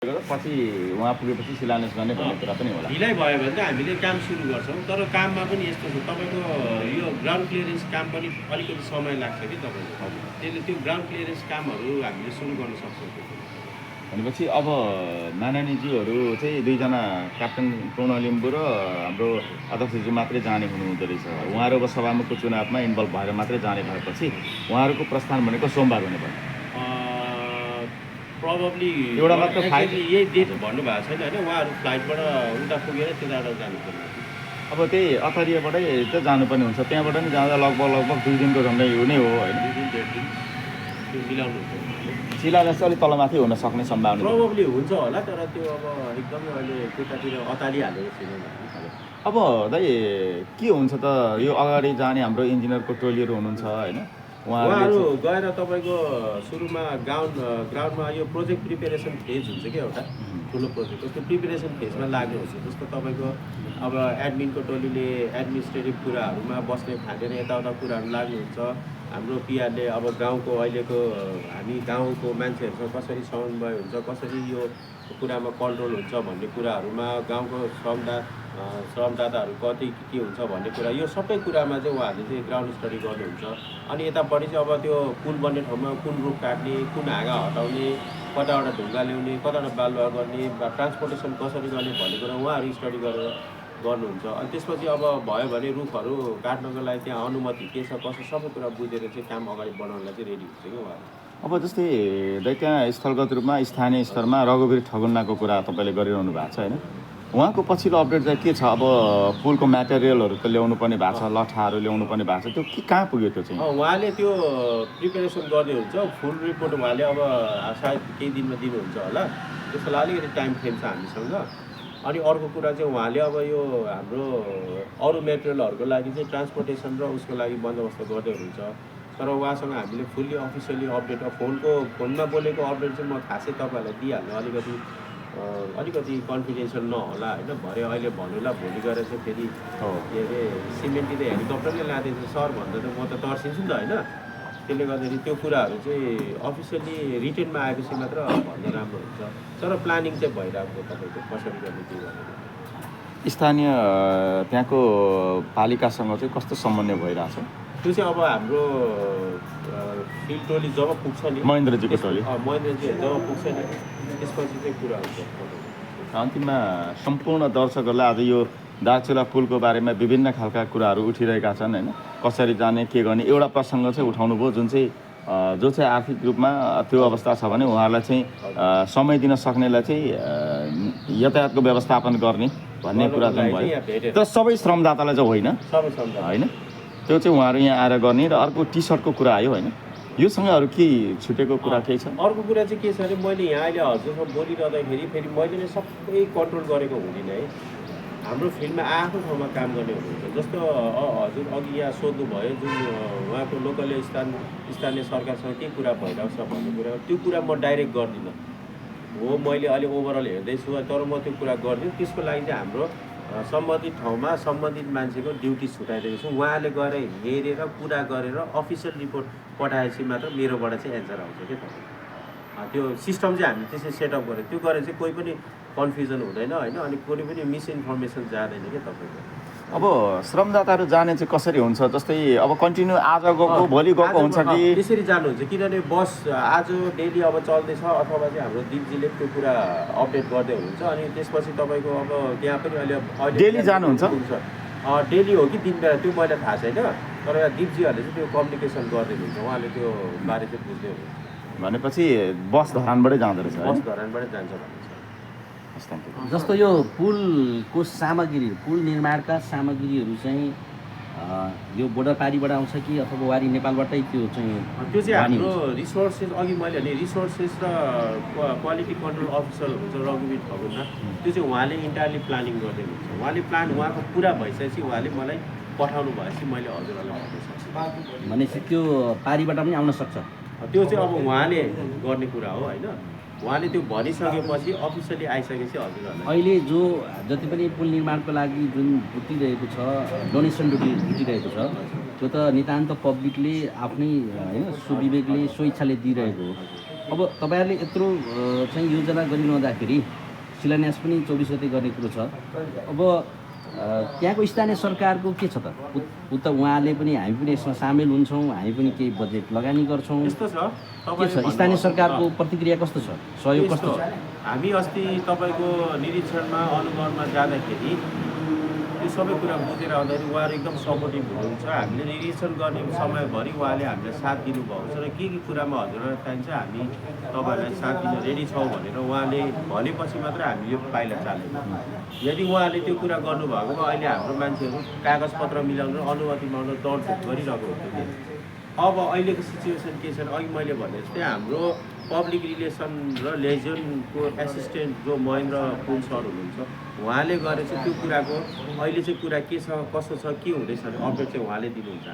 पछि उहाँ पुगेपछि शिलान्यास गर्ने भन्ने कुरा पनि होला। ढिलाइ भयो भने चाहिँ हामीले काम सुरु गर्छौँ, तर काममा पनि यस्तो छ तपाईँको यो ग्राउन्ड क्लियरेन्स काम पनि अलिकति समय लाग्छ कि तपाईँको। त्यसले त्यो ग्राउन्ड क्लियरेन्स कामहरू हामीले सुरु गर्न सक्छौँ। भनेपछि अब माननीयज्यूहरू चाहिँ दुईजना क्याप्टन पूर्ण लिम्बू र हाम्रो अध्यक्षज्यू मात्रै जाने हुनुहुँदो रहेछ। उहाँहरू अब सभामुखको चुनावमा इन्भल्भ भएर मात्रै जाने भएपछि उहाँहरूको प्रस्थान भनेको सोमबार हुने भयो। प्रोबब्ली एउटा मात्र फ्लाइट यही डेट भन्नुभएको छैन होइन, उहाँहरू फ्लाइटबाट उता पुगेर त्यताबाट जानुपर्ने। अब त्यही अतरियाबाटै त जानुपर्ने हुन्छ, त्यहाँबाट नि जाँदा लगभग 2 दिनको झन्डै हुने हो होइन। 2 दिन 1.5 दिन त्यो मिलाउनु हुन्छ। शिलान्यास चाहिँ अलिक तलमाथि हुन सक्ने सम्भावना प्रोबब्ली हुन्छ होला, तर त्यो अब एकदमै अहिले त्यतातिर अतालिहालेको छैन। अब दाइ के हुन्छ त यो अगाडि जाने हाम्रो इन्जिनियरको टोलीहरू हुनुहुन्छ होइन, उहाँहरू गएर तपाईँको सुरुमा ग्राउन्डमा यो प्रोजेक्ट प्रिपेरेसन फेज हुन्छ कि एउटा ठुलो प्रोजेक्टको, त्यो प्रिपेरेसन फेजमा लाग्नुहुन्छ। जस्तो तपाईँको अब एडमिनको टोलीले एडमिनिस्ट्रेटिभ कुराहरूमा बस्ने खानेर यताउता कुराहरू लाग्नुहुन्छ। हाम्रो पिआरले अब गाउँको अहिलेको हामी गाउँको मान्छेहरूसँग कसरी समन्वय हुन्छ, कसरी यो कुरामा कन्ट्रोल हुन्छ भन्ने कुराहरूमा गाउँको श्रमदाताहरू कति के हुन्छ भन्ने कुरा, यो सबै कुरामा चाहिँ उहाँहरूले चाहिँ ग्राउन्ड स्टडी गर्नुहुन्छ। अनि यतापट्टि चाहिँ अब त्यो पुल बन्ने ठाउँमा कुन रुख काट्ने, कुन हाँगा हटाउने, कताबाट ढुङ्गा ल्याउने, कताबाट बालुवा गर्ने, ट्रान्सपोर्टेसन कसरी गर्ने भन्ने कुरा उहाँहरू स्टडी गरेर गर्नुहुन्छ। अनि त्यसपछि अब भयो भने रुखहरू काट्नको लागि त्यहाँ अनुमति के छ कसो सबै कुरा बुझेर चाहिँ काम अगाडि बढाउनलाई चाहिँ रेडी हुन्छ कि उहाँहरू। अब जस्तै त्यहाँ स्थलगत रूपमा स्थानीय स्तरमा रघुवीर ठगुन्नाको कुरा तपाईँले गरिरहनु भएको छ होइन, उहाँको पछिल्लो अपडेट चाहिँ के छ? अब पुलको म्याटेरियलहरू त ल्याउनु पर्ने भएको छ, लठाहरू ल्याउनु पर्ने भएको छ, त्यो के कहाँ पुग्यो त्यो चाहिँ? उहाँले त्यो प्रिपेरेसन गर्दै हुन्छ, फुल रिपोर्ट उहाँले अब सायद केही दिनमा दिनुहुन्छ होला, त्यसको लागि अलिकति टाइम फ्रेम छ हामीसँग। अनि अर्को कुरा चाहिँ उहाँले अब यो हाम्रो अरू मेटेरियलहरूको लागि चाहिँ ट्रान्सपोर्टेसन र उसको लागि बन्दोबस्त गर्दै हुनुहुन्छ। तर उहाँसँग हामीले फुल्ली अफिसियली अपडेट फोनमा बोलेको अपडेट चाहिँ म खासै तपाईँहरूलाई दिइहाल्नु अलिकति कन्फिडेन्सियल नहोला होइन। भरे अहिले भन्नुला भोलि गएर चाहिँ फेरि के अरे सिमेन्टी त हेलिकप्टरले लाँदैछ सर भन्दा त म त तर्सिन्छु नि त होइन। त्यसले गर्दाखेरि त्यो कुराहरू चाहिँ अफिसियली रिटेनमा आएपछि मात्र भन्दा राम्रो हुन्छ। तर प्लानिङ चाहिँ भइरहेको तपाईँको कसरी गर्ने के गर्ने। स्थानीय त्यहाँको पालिकासँग चाहिँ कस्तो समन्वय भइरहेछ? त्यो चाहिँ अब हाम्रो फिल्ड टोली जब पुग्छ नि, महेन्द्रजीको टोली जब पुग्छ नि त्यसपछि चाहिँ कुरा हुन्छ। अन्तिममा सम्पूर्ण दर्शकहरूलाई आज यो दार्चुला पुलको बारेमा विभिन्न खालका कुराहरू उठिरहेका छन् होइन, कसरी जाने के गर्ने एउटा प्रसङ्ग चाहिँ उठाउनु भयो, जुन चाहिँ आर्थिक रूपमा त्यो अवस्था छ भने उहाँहरूलाई चाहिँ समय दिन सक्नेलाई चाहिँ यातायातको व्यवस्थापन गर्ने भन्ने कुरा चाहिँ भयो। तर सबै श्रमदातालाई चाहिँ होइन, त्यो चाहिँ उहाँहरू यहाँ आएर गर्ने। र अर्को टी सर्टको कुरा आयो होइन, योसँग अरू के छुटेको कुरा केही छ? अर्को कुरा चाहिँ के छ भने मैले यहाँ अहिले हजुरसँग बोलिरहँदाखेरि फेरि मैले नै सबै कन्ट्रोल गरेको हुँदिनँ है। हाम्रो फिल्डमा आफ्नो ठाउँमा काम गर्ने हुनुहुन्छ। जस्तो हजुर अघि यहाँ सोध्नुभयो जुन उहाँको लोकल स्थानीय सरकारसँग के कुरा भइरहेको छ भन्ने कुरा, त्यो कुरा म डाइरेक्ट गर्दिनँ हो। मैले अहिले ओभरअल हेर्दैछु, तर म त्यो कुरा गर्दिनँ। त्यसको लागि चाहिँ हाम्रो सम्बन्धित ठाउँमा सम्बन्धित मान्छेको ड्युटी छुट्याइदिएको छु। उहाँले गएर हेरेर कुरा गरेर अफिसियल रिपोर्ट पठाएपछि मात्र मेरोबाट चाहिँ एन्सर आउँछ क्या तपाईँको। त्यो सिस्टम चाहिँ हामीले त्यसरी सेटअप गरेर त्यो गरेर चाहिँ कोही पनि कन्फ्युजन हुँदैन होइन, अनि कुनै पनि मिसइन्फर्मेसन जाँदैन क्या तपाईँको। अब श्रमदाताहरू जाने चाहिँ कसरी हुन्छ? जस्तै अब कन्टिन्यू आज गएको भोलि गएको हुन्छ कि त्यसरी जानुहुन्छ? किनभने बस आज डेली अब चल्दैछ, अथवा चाहिँ हाम्रो दिपजीले त्यो कुरा अपडेट गर्दै हुनुहुन्छ। अनि त्यसपछि तपाईँको अब त्यहाँ पनि अहिले डेली जानुहुन्छ? डेली हो कि दिन बेला त्यो मलाई थाहा छैन, तर दिपजीहरूले चाहिँ त्यो कम्युनिकेसन गर्दै हुन्छ, उहाँले त्यो बारे चाहिँ बुझ्दै हुनुहुन्छ। भनेपछि बस धरानबाटै जाँदो रहेछ? बस धरानबाटै जान्छ भन्नुहुन्छ। जस्तो यो पुलको सामग्री, पुल निर्माणका सामग्रीहरू चाहिँ यो बोर्डर पारीबाट आउँछ कि अथवा वारी नेपालबाटै त्यो चाहिँ हाम्रो रिसोर्सेस, अघि मैले भने रिसोर्सेस र क्वालिटी कन्ट्रोल अफिसर हुन्छ रघुवीर ठगुन्ना, त्यो चाहिँ उहाँले इन्टायरली प्लानिङ गर्दै हुन्छ। उहाँले प्लान उहाँको पुरा भइसकेपछि उहाँले मलाई पठाउनु भएपछि मैले हजुरहरूलाई भन्नु सक्छु। भनेपछि त्यो पारीबाट पनि आउन सक्छ? त्यो चाहिँ अब उहाँले गर्ने कुरा हो होइन, उहाँले त्यो भनिसकेपछि अफिसियली आइसकेपछि हजुरहरूलाई अहिले जो जति पनि पुल निर्माणको लागि जुन जुटिरहेको छ, डोनेसन जुटिरहेको छ, त्यो त नितान्त पब्लिकले आफ्नै होइन सुविवेकले स्वेच्छाले दिइरहेको हो। अब तपाईँहरूले यत्रो चाहिँ योजना गरिरहँदाखेरि शिलान्यास पनि 24 गते गर्ने कुरो छ। अब त्यहाँको स्थानीय सरकारको के छ त? उता उहाँले पनि हामी पनि यसमा सामेल हुन्छौँ, हामी पनि केही बजेट लगानी गर्छौँ, यस्तो छ के छ स्थानीय सरकारको प्रतिक्रिया कस्तो छ, सहयोग कस्तो छ? हामी अस्ति तपाईँको निरीक्षणमा अनुभवमा जाँदाखेरि यो सबै कुरा बुझेर आउँदाखेरि उहाँहरू एकदम सपोर्टिभ हुनुहुन्छ। हामीले निरीक्षण गर्ने समयभरि उहाँले हामीलाई साथ दिनुभएको छ र के कुरामा हजुरलाई चाहिन्छ हामी तपाईँहरूलाई साथ दिन रेडी छौँ भनेर उहाँले भनेपछि मात्र हामीले यो पाइला चालेको। यदि उहाँले त्यो कुरा गर्नुभएको भए अहिले हाम्रो मान्छेहरू कागजपत्र मिलाउन अनुमति माग्न दौडधुप गरिरहेको हुन्थ्यो। अब अहिलेको सिचुएसन के छ? अघि मैले भने जस्तै हाम्रो पब्लिक रिलेसन र लेजनको एसिस्टेन्ट जो महेन्द्र पुल सर हुनुहुन्छ, उहाँले गरेर चाहिँ त्यो कुराको अहिले चाहिँ कुरा के छ, कसो छ, के हुँदैछ अपडेट चाहिँ उहाँले दिनुहुन्छ।